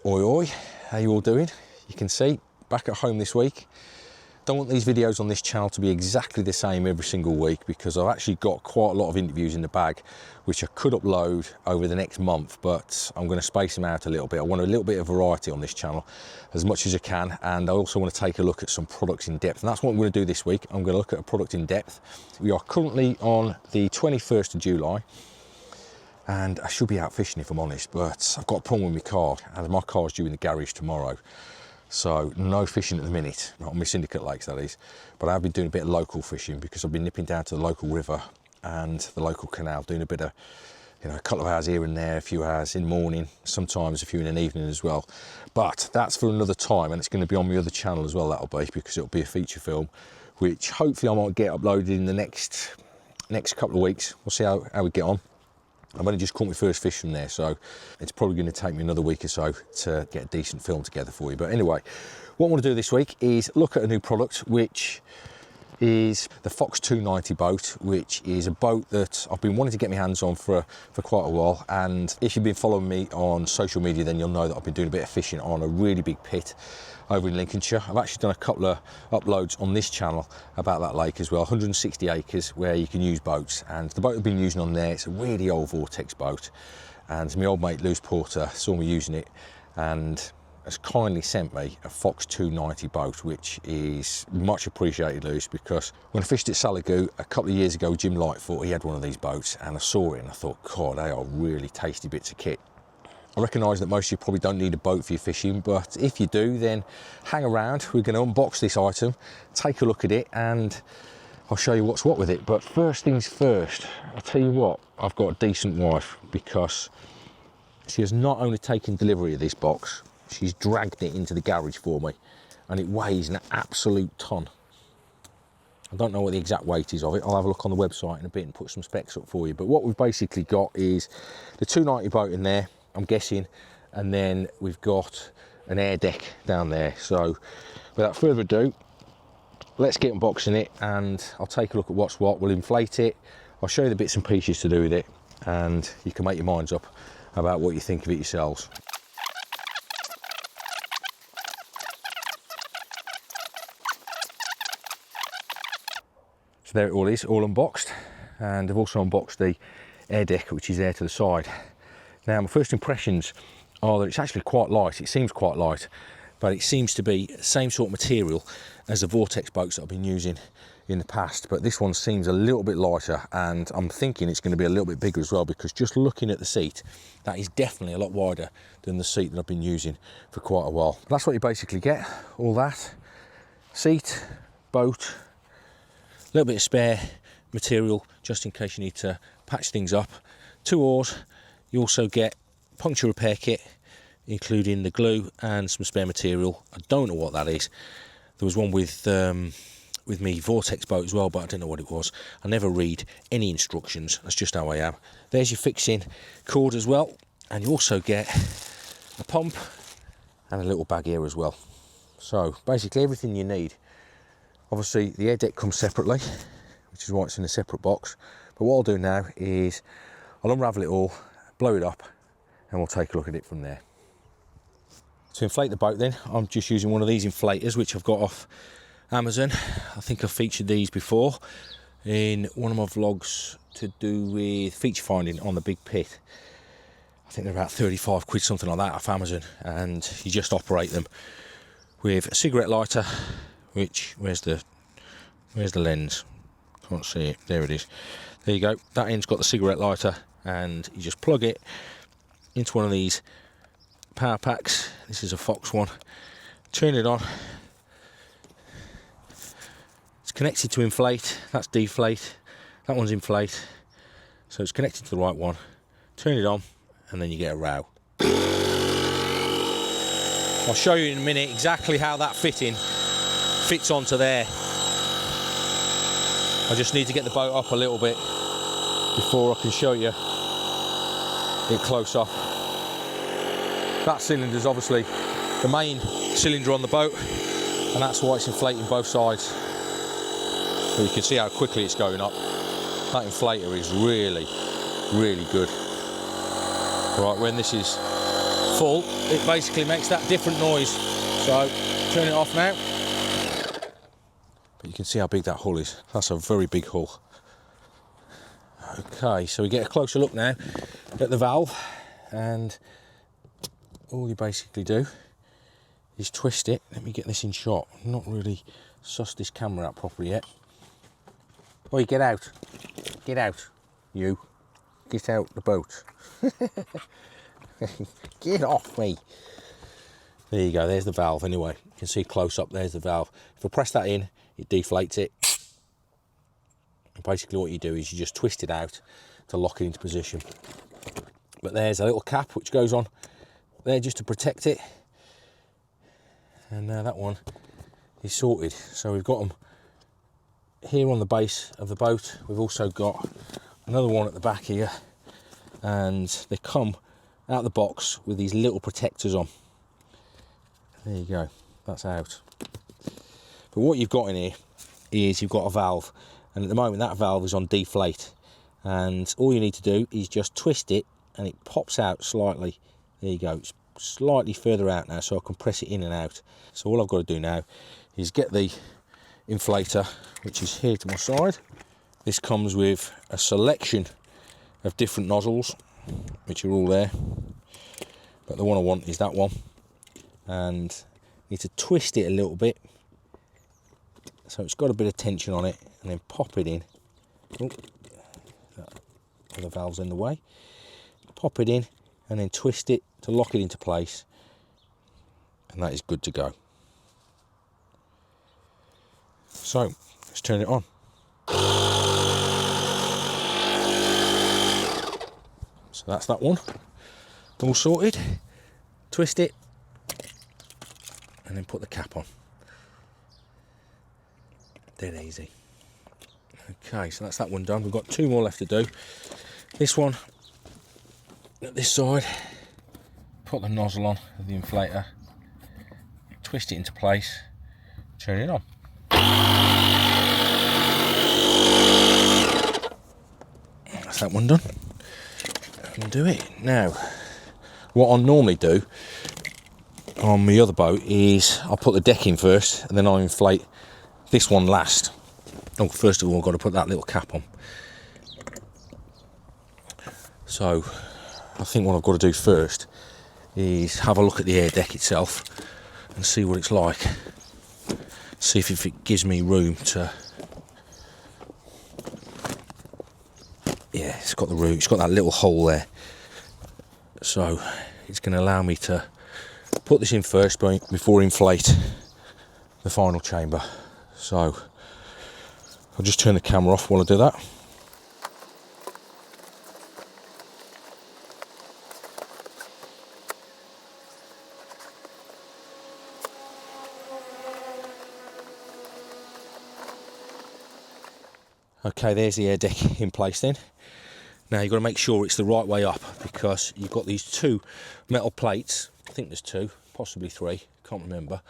Oi oi, how you all doing? You can see, back at home this week. Don't want these videos on this channel to be exactly the same every single week because I've actually got quite a lot of interviews in the bag which I could upload over the next month, but I'm going to space them out a little bit. I want a little bit of variety on this channel as much as I can, and I also want to take a look at some products in depth, and that's what I'm going to do this week. I'm going to look at a product in depth. We are currently on the 21st of July. And I should be out fishing if I'm honest, but I've got a problem with my car, and my car's due in the garage tomorrow. So no fishing at the minute, not on my syndicate lakes that is, but I've been doing a bit of local fishing because I've been nipping down to the local river and the local canal, doing a bit of, a couple of hours here and there, a few hours in the morning, sometimes a few in an evening as well. But that's for another time, and it's going to be on my other channel as well, that'll be, because it'll be a feature film, which hopefully I might get uploaded in the next couple of weeks. We'll see how we get on. I've only just caught my first fish from there, so it's probably going to take me another week or so to get a decent film together for you. But anyway, what I want to do this week is look at a new product, which is the Fox 290 boat, which is a boat that I've been wanting to get my hands on for quite a while. And if you've been following me on social media, then you'll know that I've been doing a bit of fishing on a really big pit over in Lincolnshire. I've actually done a couple of uploads on this channel about that lake as well, 160 acres where you can use boats. And the boat I've been using on there, it's a really old vortex boat. And my old mate Lewis Porter saw me using it and has kindly sent me a Fox 290 boat, which is much appreciated, Lewis, because when I fished at Salagoo a couple of years ago, Jim Lightfoot, he had one of these boats, and I saw it and I thought, God, they are really tasty bits of kit. I recognise that most of you probably don't need a boat for your fishing, but if you do, then hang around. We're going to unbox this item, take a look at it, and I'll show you what's what with it. But first things first, I'll tell you what, I've got a decent wife, because she has not only taken delivery of this box, she's dragged it into the garage for me, and it weighs an absolute ton. I don't know what the exact weight is of it. I'll have a look on the website in a bit and put some specs up for you. But what we've basically got is the 290 boat in there, I'm guessing, and then we've got an air deck down there. So without further ado, let's get unboxing it, and I'll take a look at what's what. We'll inflate it, I'll show you the bits and pieces to do with it, and you can make your minds up about what you think of it yourselves. So there it all is, all unboxed, and I've also unboxed the air deck, which is there to the side. Now, my first impressions are that it's actually quite light. It seems quite light, but it seems to be the same sort of material as the vortex boats that I've been using in the past, but this one seems a little bit lighter, and I'm thinking it's going to be a little bit bigger as well, because just looking at the seat, that is definitely a lot wider than the seat that I've been using for quite a while. But that's what you basically get, all that. Seat, boat, a little bit of spare material just in case you need to patch things up, 2 oars. You also get puncture repair kit, including the glue and some spare material. I don't know what that is. There was one with me vortex boat as well, but I don't know what it was. I never read any instructions, that's just how I am. There's your fixing cord as well, and you also get a pump and a little bag here as well. So basically everything you need. Obviously the air deck comes separately, which is why it's in a separate box. But what I'll do now is I'll unravel it all, blow it up, and we'll take a look at it from there. To inflate the boat then, I'm just using one of these inflators, which I've got off Amazon. I think I've featured these before in one of my vlogs to do with feature finding on the big pit. I think they're about 35 quid, something like that, off Amazon, and you just operate them with a cigarette lighter, which, where's the lens? Can't see it, there it is. There you go, that end's got the cigarette lighter, and you just plug it into one of these power packs. This is a Fox one. Turn it on. It's connected to inflate, that's deflate, that one's inflate, so it's connected to the right one. Turn it on, and then you get a row. I'll show you in a minute exactly how that fitting fits onto there. I just need to get the boat up a little bit before I can show you it close up. That cylinder is obviously the main cylinder on the boat, and that's why it's inflating both sides. So you can see how quickly it's going up. That inflator is really, really good. Right, when this is full, it basically makes that different noise. So turn it off now. But you can see how big that hull is. That's a very big hull. Okay, so we get a closer look now at the valve, and all you basically do is twist it. Let me get this in shot. I've not really sussed this camera out properly yet. Oi, get out. Get out, you. Get out the boat. Get off me. There you go, there's the valve anyway. You can see close up, there's the valve. If I press that in, it deflates it. And basically what you do is you just twist it out to lock it into position. But there's a little cap which goes on there just to protect it. And that one is sorted. So we've got them here on the base of the boat. We've also got another one at the back here, and they come out the box with these little protectors on. There you go, that's out. But what you've got in here is you've got a valve, and at the moment that valve is on deflate, and all you need to do is just twist it and it pops out slightly. There you go, it's slightly further out now, so I can press it in and out. So all I've got to do now is get the inflator, which is here to my side. This comes with a selection of different nozzles, which are all there, but the one I want is that one, and need to twist it a little bit so it's got a bit of tension on it, and then pop it in. Oh, the valve's in the way. Pop it in and then twist it to lock it into place, and that is good to go. So let's turn it on. So that's that one, all sorted. Twist it and then put the cap on. Dead easy. Okay, so that's that one done. We've got two more left to do. This one at this side, put the nozzle on of the inflator, twist it into place, turn it on. That's that one done. Do it. Now, what I'll normally do on my other boat is I'll put the deck in first and then I'll inflate this one last. Oh, first of all I've got to put that little cap on. So I think what I've got to do first is have a look at the air deck itself and see what it's like. See if it gives me room to... Yeah, it's got the room, it's got that little hole there. So it's going to allow me to put this in first before inflate the final chamber. So I'll just turn the camera off while I do that. Okay, there's the air deck in place then. Now you've got to make sure it's the right way up, because you've got these two metal plates. I think there's two, possibly three, can't remember.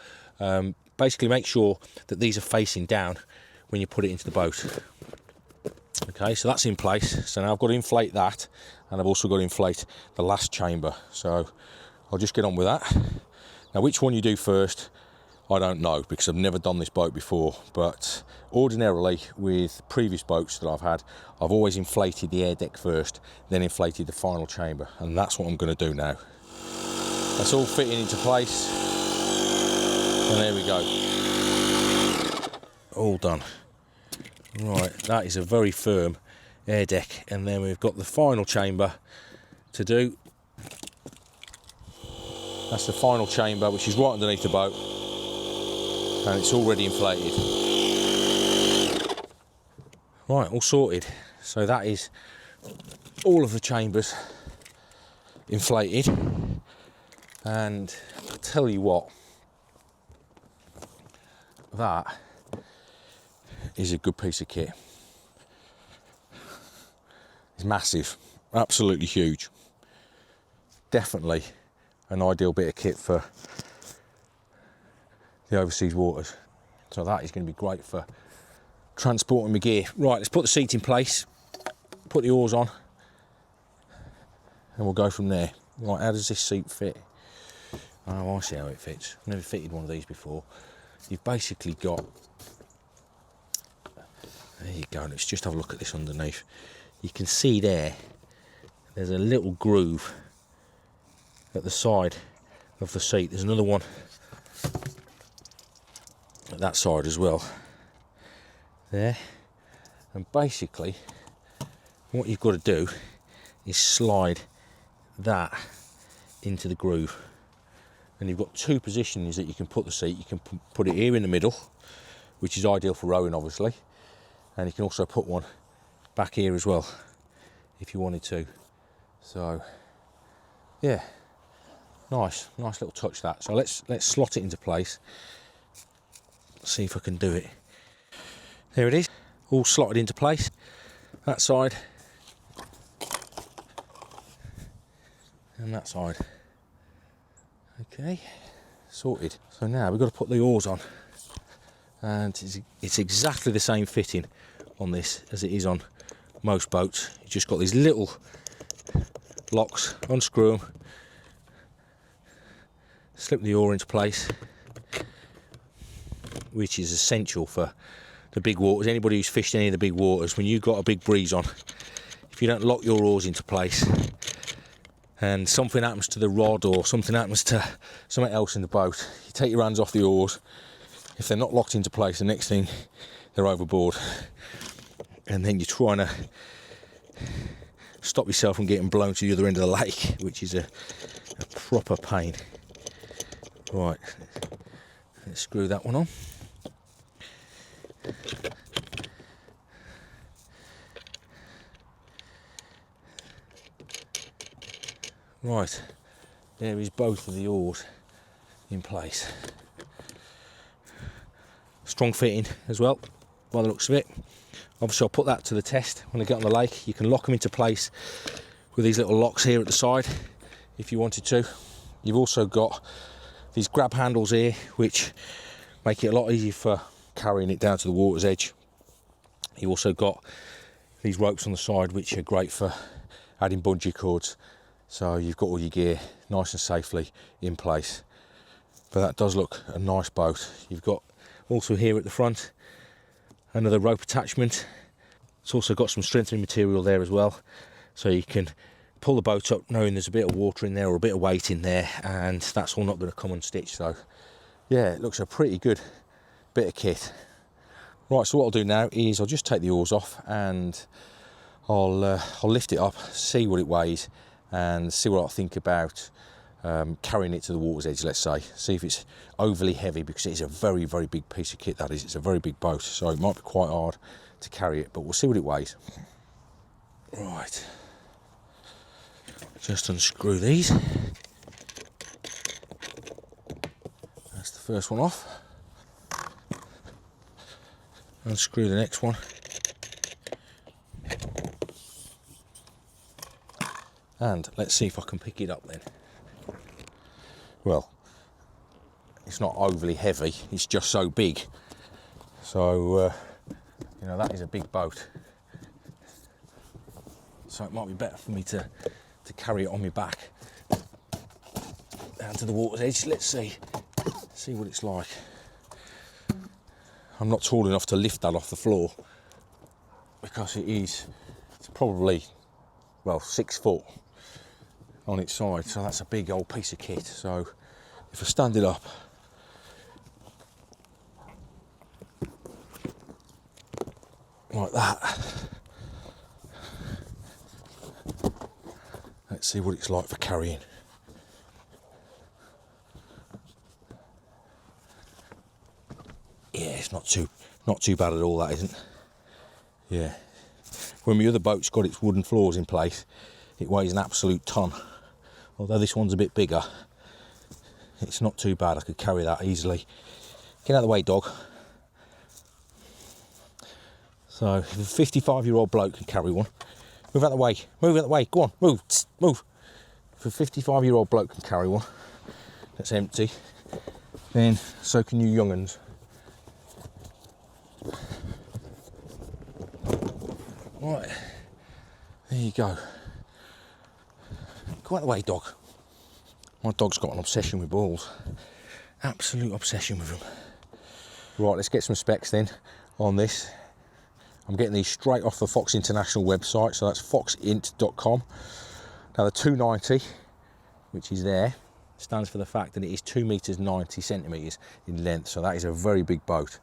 Basically make sure that these are facing down when you put it into the boat. Okay, so that's in place. So now I've got to inflate that, and I've also got to inflate the last chamber. So I'll just get on with that. Now which one you do first, I don't know, because I've never done this boat before, but ordinarily with previous boats that I've had, I've always inflated the air deck first, then inflated the final chamber, and that's what I'm going to do now. That's all fitting into place, and there we go. All done. Right, that is a very firm air deck, and then we've got the final chamber to do. That's the final chamber, which is right underneath the boat, and it's already inflated. Right, all sorted. So that is all of the chambers inflated, and I'll tell you what, that is a good piece of kit. It's massive, absolutely huge. Definitely an ideal bit of kit for the overseas waters. So that is going to be great for transporting my gear. Right, let's put the seat in place, put the oars on, and we'll go from there. Right, how does this seat fit? Oh, I see how it fits. I've never fitted one of these before. You've basically got, there you go, let's just have a look at this underneath. You can see there's a little groove at the side of the seat. There's another one at that side as well. There. And basically, what you've got to do is slide that into the groove. And you've got two positions that you can put the seat. You can put it here in the middle, which is ideal for rowing, obviously. And you can also put one back here as well, if you wanted to. So, yeah, nice little touch that. So let's slot it into place. See if I can do it. There it is, all slotted into place. That side and that side. Okay, sorted. So now we've got to put the oars on, and it's exactly the same fitting on this as it is on most boats. You've just got these little locks, unscrew them, slip the oar into place, which is essential for the big waters. Anybody who's fished any of the big waters, when you've got a big breeze on, if you don't lock your oars into place and something happens to the rod or something happens to something else in the boat, you take your hands off the oars. If they're not locked into place, the next thing they're overboard, and then you're trying to stop yourself from getting blown to the other end of the lake, which is a proper pain. Right, let's screw that one on. Right, there is both of the oars in place. Strong fitting as well, by the looks of it. Obviously I'll put that to the test when I get on the lake. You can lock them into place with these little locks here at the side if you wanted to. You've also got these grab handles here which make it a lot easier for carrying it down to the water's edge. You also got these ropes on the side which are great for adding bungee cords. So you've got all your gear nice and safely in place. But that does look a nice boat. You've got also here at the front another rope attachment. It's also got some strengthening material there as well. So you can pull the boat up knowing there's a bit of water in there or a bit of weight in there, and that's all not going to come unstitched. So yeah, it looks a pretty good bit of kit. Right, so what I'll do now is I'll just take the oars off and I'll lift it up, see what it weighs, and see what I think about carrying it to the water's edge, let's say. See if it's overly heavy, because it is a very, very big piece of kit, that is. It's a very big boat, so it might be quite hard to carry it, but we'll see what it weighs. Right. Just unscrew these. That's the first one off. Unscrew the next one. And let's see if I can pick it up then. Well, it's not overly heavy, it's just so big. So, you know, that is a big boat. So it might be better for me to carry it on my back down to the water's edge. Let's see what it's like. I'm not tall enough to lift that off the floor, because it's probably, well, 6 foot on its side, so that's a big old piece of kit. So if I stand it up, like that, let's see what it's like for carrying. Yeah, it's not too bad at all, that isn't. Yeah, when my other boat's got its wooden floors in place, it weighs an absolute ton. Although this one's a bit bigger, it's not too bad. I could carry that easily. Get out of the way, dog. So if a 55-year-old bloke can carry one, move out the way, go on, move, move. If a 55-year-old bloke can carry one that's empty, then so can you young'uns. Right, there you go. Go out the way, dog. My dog's got an obsession with balls. Absolute obsession with them. Right, let's get some specs then on this. I'm getting these straight off the Fox International website, so that's foxint.com. Now the 290, which is there, stands for the fact that it is 2 meters 90 centimeters in length, so that is a very big boat.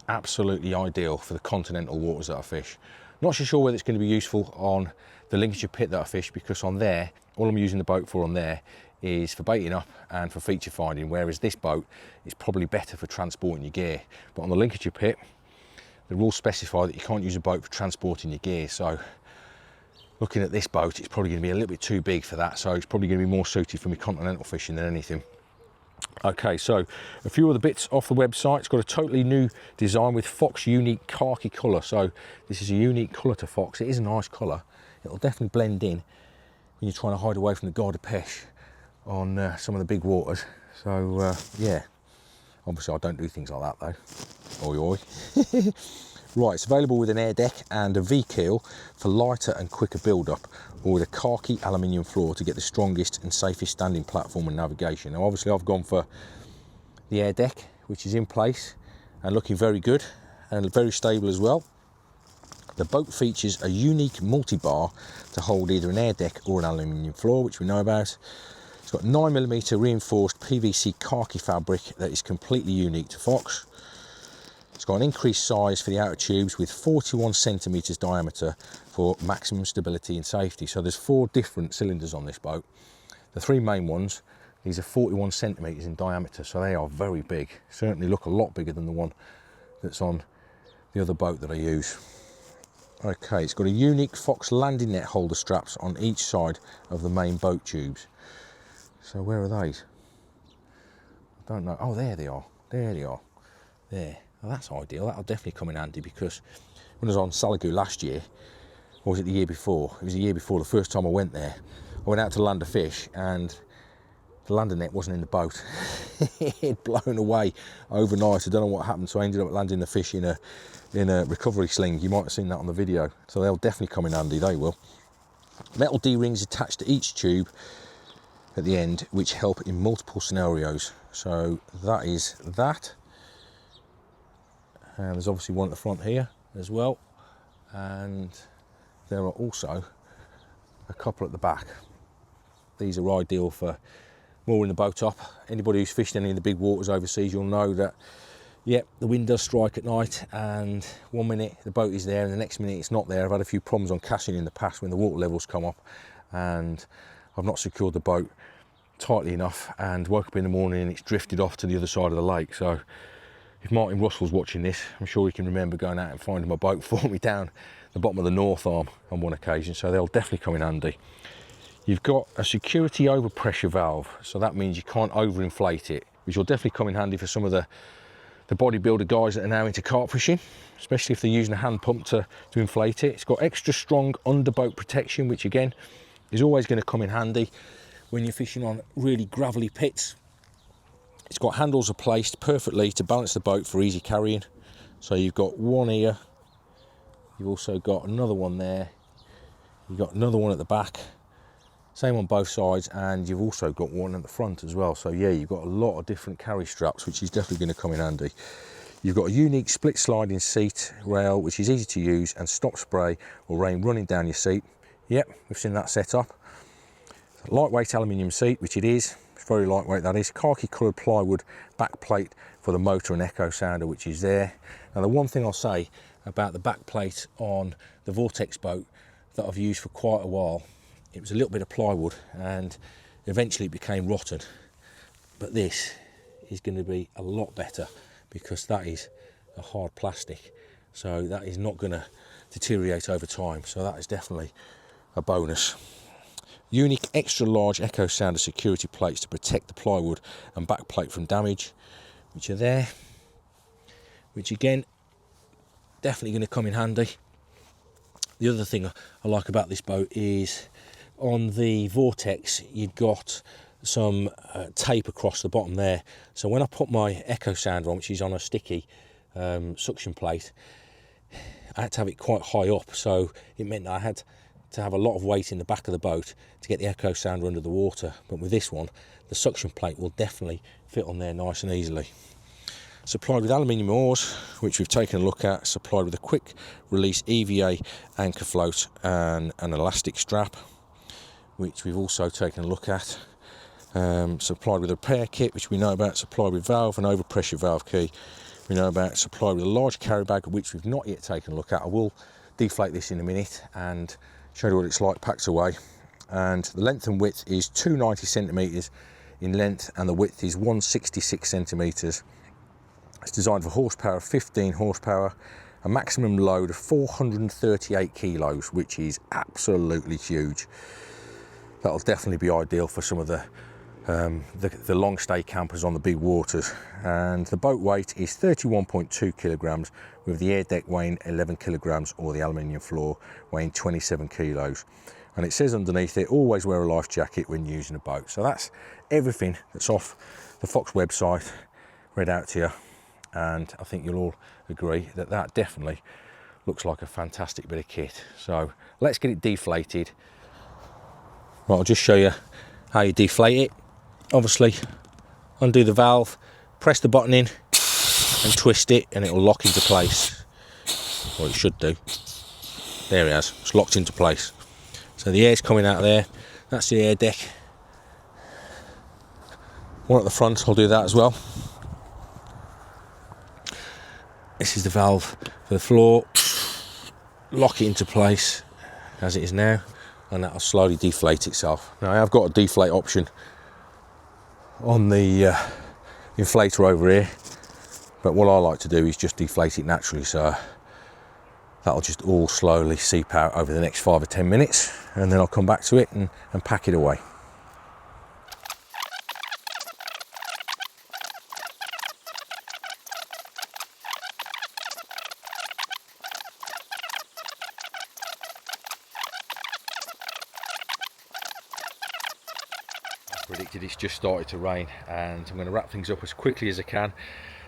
Absolutely ideal for the continental waters that I fish. Not so sure whether it's going to be useful on the Lincolnshire pit that I fish, because on there, all I'm using the boat for on there is for baiting up and for feature finding, whereas this boat is probably better for transporting your gear. But on the Lincolnshire pit, the rules specify that you can't use a boat for transporting your gear, so looking at this boat, it's probably going to be a little bit too big for that, so it's probably going to be more suited for me continental fishing than anything. Okay, so a few other bits off the website. It's got a totally new design with Fox unique khaki colour, so this is a unique colour to Fox. It is a nice colour. It'll definitely blend in when you're trying to hide away from the Garde de Pêche on some of the big waters. So yeah, obviously I don't do things like that though. Oi oi. Right, it's available with an air deck and a V-keel for lighter and quicker build-up, or with a khaki aluminium floor to get the strongest and safest standing platform and navigation. Now obviously I've gone for the air deck, which is in place and looking very good and very stable as well. The boat features a unique multi-bar to hold either an air deck or an aluminium floor, which we know about. It's got 9mm reinforced PVC khaki fabric that is completely unique to Fox. It's got an increased size for the outer tubes with 41 centimetres diameter for maximum stability and safety. So there's 4 different cylinders on this boat. The 3 main ones, these are 41 centimetres in diameter, so they are very big. Certainly look a lot bigger than the one that's on the other boat that I use. Okay, it's got a unique Fox landing net holder straps on each side of the main boat tubes. So where are these? I don't know. Oh, there they are. There they are. There. Well, that's ideal. That'll definitely come in handy, because when I was on Salagoo last year, or was it the year before? It was the year before, the first time I went there. I went out to land a fish and the landing net wasn't in the boat. It'd blown away overnight. I don't know what happened, so I ended up landing the fish in a recovery sling. You might have seen that on the video. So they'll definitely come in handy, they will. Metal D-rings attached to each tube at the end, which help in multiple scenarios. So that is that. And there's obviously one at the front here as well, and there are also a couple at the back. These are ideal for mooring the boat up. Anybody who's fished any of the big waters overseas, you'll know that, yep, the wind does strike at night, and one minute the boat is there and the next minute it's not there. I've had a few problems on casting in the past when the water levels come up and I've not secured the boat tightly enough, and woke up in the morning and it's drifted off to the other side of the lake. So if Martin Russell's watching this, I'm sure he can remember going out and finding my boat for me down the bottom of the North Arm on one occasion, so they'll definitely come in handy. You've got a security overpressure valve, so that means you can't overinflate it, which will definitely come in handy for some of the bodybuilder guys that are now into carp fishing, especially if they're using a hand pump to inflate it. It's got extra strong underboat protection, which again is always going to come in handy when you're fishing on really gravelly pits. It's got handles are placed perfectly to balance the boat for easy carrying. So you've got one here, you've also got another one there, you've got another one at the back, same on both sides, and you've also got one at the front as well. So yeah, you've got a lot of different carry straps, which is definitely going to come in handy. You've got a unique split sliding seat rail, which is easy to use, and stop spray or rain running down your seat. Yep, we've seen that set up. Lightweight aluminium seat, which it is. Very lightweight, that is. Khaki coloured plywood back plate for the motor and echo sounder, which is there. Now the one thing I'll say about the back plate on the Vortex boat that I've used for quite a while, it was a little bit of plywood and eventually it became rotten, but this is going to be a lot better because that is a hard plastic, so that is not going to deteriorate over time, so that is definitely a bonus. Unique extra large echo sounder security plates to protect the plywood and back plate from damage, which are there, which again definitely going to come in handy. The other thing I like about this boat is on the Vortex you've got some tape across the bottom there, so when I put my echo sounder on, which is on a sticky suction plate, I had to have it quite high up, so it meant that I had to have a lot of weight in the back of the boat to get the echo sounder under the water, but with this one the suction plate will definitely fit on there nice and easily. Supplied with aluminium oars, which we've taken a look at, supplied with a quick release EVA anchor float and an elastic strap, which we've also taken a look at. Supplied with a repair kit, which we know about, supplied with valve and overpressure valve key, we know about, supplied with a large carry bag, which we've not yet taken a look at. I will deflate this in a minute and show you what it's like packed away. And the length and width is 290 centimetres in length, and the width is 166 centimetres. It's designed for horsepower of 15 horsepower, a maximum load of 438 kilos, which is absolutely huge. That'll definitely be ideal for some of the long stay campers on the big waters. And the boat weight is 31.2 kilograms, with the air deck weighing 11 kilograms or the aluminium floor weighing 27 kilos. And it says underneath it, always wear a life jacket when using a boat. So that's everything that's off the Fox website read out to you, and I think you'll all agree that that definitely looks like a fantastic bit of kit. So let's get it deflated. Right, I'll just show you how you deflate it. Obviously, undo the valve, press the button in and twist it, and it will lock into place. Well, it should do. There it has, it's locked into place. So the air's coming out of there. That's the air deck. One at the front, I'll do that as well. This is the valve for the floor. Lock it into place as it is now, and that'll slowly deflate itself. Now I have got a deflate option on the inflator over here, but what I like to do is just deflate it naturally, so that'll just all slowly seep out over the next 5 or 10 minutes, and then I'll come back to it and pack it away. Predicted, it's just started to rain, and I'm going to wrap things up as quickly as I can.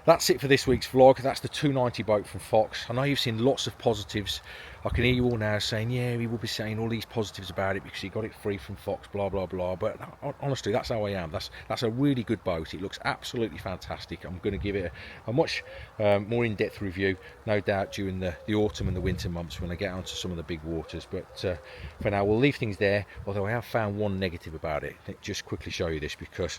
That's it for this week's vlog. That's the 290 boat from Fox. I know you've seen lots of positives. I can hear you all now saying, yeah, we will be saying all these positives about it because you got it free from Fox, blah blah blah, but honestly, that's how I am. That's a really good boat. It looks absolutely fantastic. I'm going to give it a much more in-depth review, no doubt, during the autumn and the winter months when I get onto some of the big waters. But for now, we'll leave things there, although I have found one negative about it. Let me just quickly show you this, because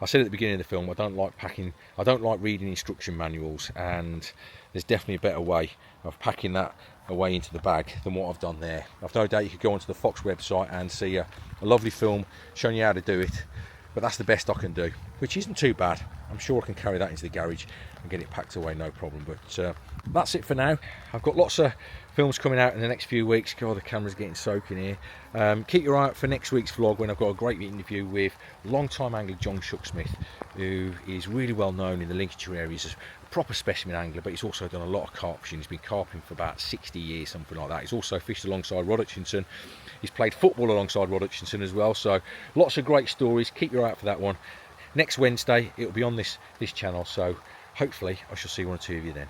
I said at the beginning of the film, I don't like reading instruction manuals, and there's definitely a better way of packing that away into the bag than what I've done there. I've no doubt you could go onto the Fox website and see a lovely film showing you how to do it, but that's the best I can do, which isn't too bad. I'm sure I can carry that into the garage and get it packed away, no problem. But that's it for now. I've got lots of films coming out in the next few weeks. God, the camera's getting soaking here. Keep your eye out for next week's vlog, when I've got a great interview with long-time angler John Shucksmith, who is really well known in the Lincolnshire area. He's a proper specimen angler, but he's also done a lot of carp fishing. He's been carping for about 60 years, something like that. He's also fished alongside Rod Hutchinson. He's played football alongside Rod Hutchinson as well. So lots of great stories. Keep your eye out for that one. Next Wednesday, it'll be on this channel, so hopefully I shall see one or two of you then.